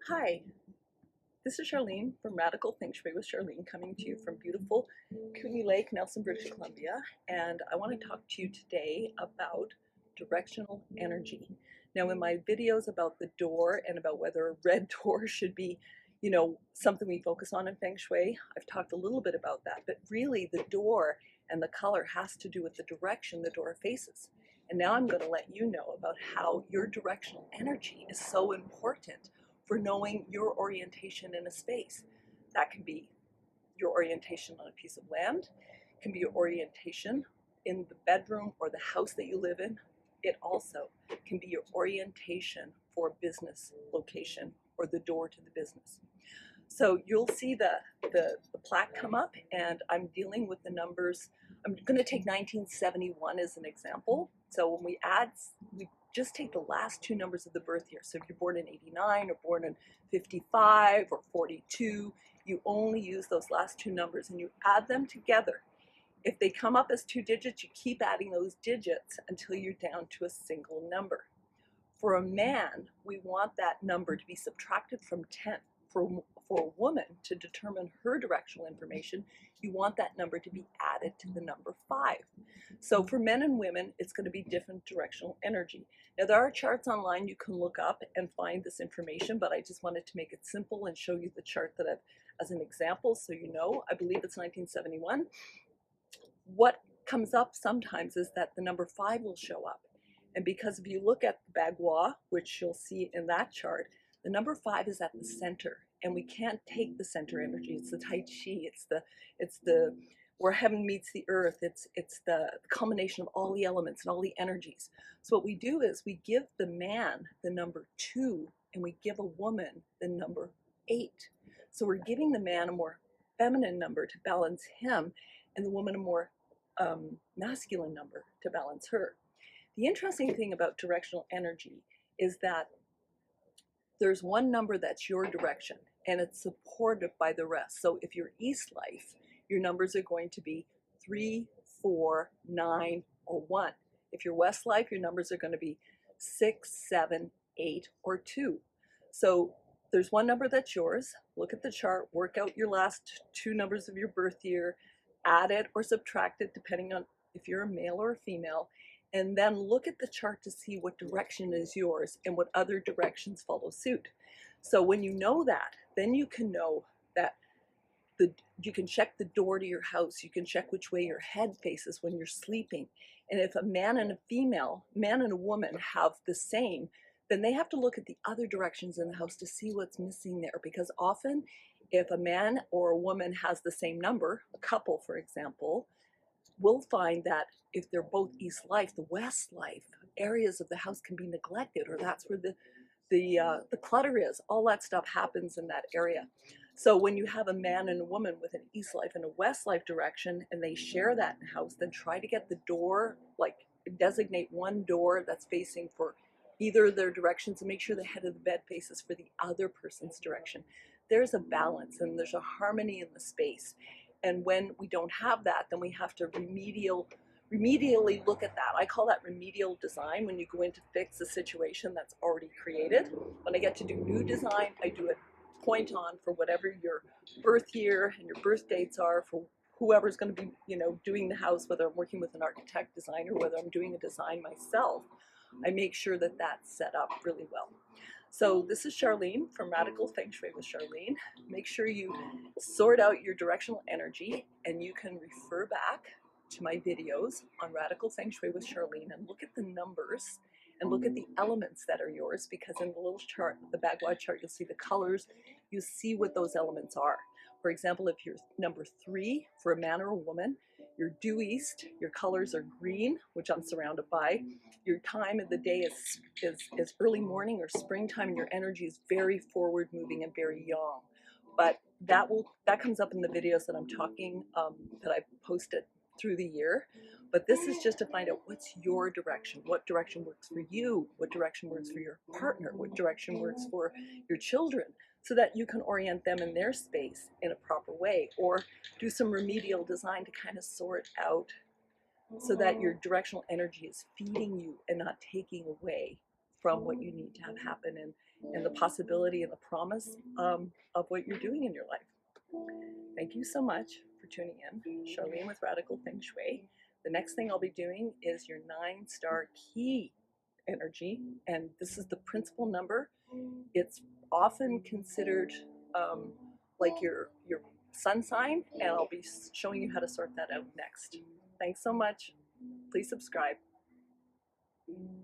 Hi, this is Charlene from Radical Feng Shui with Charlene, coming to you from beautiful Kootenay Lake, Nelson, British Columbia. And I want to talk to you today about directional energy. Now, in my videos about the door and about whether a red door should be, something we focus on in Feng Shui, I've talked a little bit about that. But really, the door and the color has to do with the direction the door faces. And now I'm going to let you know about how your directional energy is so important for knowing your orientation in a space. That can be your orientation on a piece of land, it can be your orientation in the bedroom or the house that you live in. It also can be your orientation for a business location or the door to the business. So you'll see the plaque come up, and I'm dealing with the numbers. I'm going to take 1971 as an example. So when we just take the last two numbers of the birth year. So if you're born in 89 or born in 55 or 42, you only use those last two numbers and you add them together. If they come up as two digits, you keep adding those digits until you're down to a single number. For a man, we want that number to be subtracted from 10. For a woman to determine her directional information, you want that number to be added to the number 5. So for men and women, it's going to be different directional energy. Now, there are charts online you can look up and find this information, but I just wanted to make it simple and show you the chart that I've as an example so you know. I believe it's 1971. What comes up sometimes is that the number 5 will show up. And because if you look at the Bagua, which you'll see in that chart, the number 5 is at the center, and we can't take the center energy. It's the Tai Chi. It's the where heaven meets the earth. It's the combination of all the elements and all the energies. So what we do is we give the man the number 2, and we give a woman the number 8. So we're giving the man a more feminine number to balance him, and the woman a more masculine number to balance her. The interesting thing about directional energy is that there's one number that's your direction and it's supported by the rest. So if you're East Life, your numbers are going to be 3, 4, 9, or 1. If you're West Life, your numbers are going to be 6, 7, 8, or 2. So there's one number that's yours. Look at the chart, work out your last two numbers of your birth year, add it or subtract it depending on if you're a male or a female, and then look at the chart to see what direction is yours and what other directions follow suit. So when you know that, then you can know that you can check the door to your house, you can check which way your head faces when you're sleeping. And if a man and a female, man and a woman have the same, then they have to look at the other directions in the house to see what's missing there. Because often, if a man or a woman has the same number, a couple, for example, we'll find that if they're both East Life, the West Life areas of the house can be neglected, or that's where the clutter is. All that stuff happens in that area. So when you have a man and a woman with an East Life and a West Life direction, and they share that house, then try to get the door, like designate one door that's facing for either of their directions, and make sure the head of the bed faces for the other person's direction. There's a balance and there's a harmony in the space. And when we don't have that, then we have to remedially look at that. I call that remedial design, when you go in to fix a situation that's already created. When I get to do new design, I do it point on for whatever your birth year and your birth dates are for whoever's going to be, doing the house, whether I'm working with an architect designer, whether I'm doing a design myself. I make sure that that's set up really well. So this is Charlene from Radical Feng Shui with Charlene. Make sure you sort out your directional energy, and you can refer back to my videos on Radical Feng Shui with Charlene and look at the numbers and look at the elements that are yours, because in the little chart, the Bagua chart, you'll see the colors, you see what those elements are. For example, if you're number 3 for a man or a woman, you're due east, your colors are green, which I'm surrounded by. Your time of the day is early morning or springtime, and your energy is very forward moving and very young. But that comes up in the videos that I'm talking, that I posted through the year. But this is just to find out what's your direction, what direction works for you, what direction works for your partner, what direction works for your children, so that you can orient them in their space in a proper way, or do some remedial design to kind of sort out so that your directional energy is feeding you and not taking away from what you need to have happen and the possibility and the promise of what you're doing in your life. Thank you so much for tuning in. Charlene with Radical Feng Shui. The next thing I'll be doing is your 9-star key energy, and this is the principal number. It's often considered like your sun sign, and I'll be showing you how to sort that out next. Thanks so much. Please subscribe.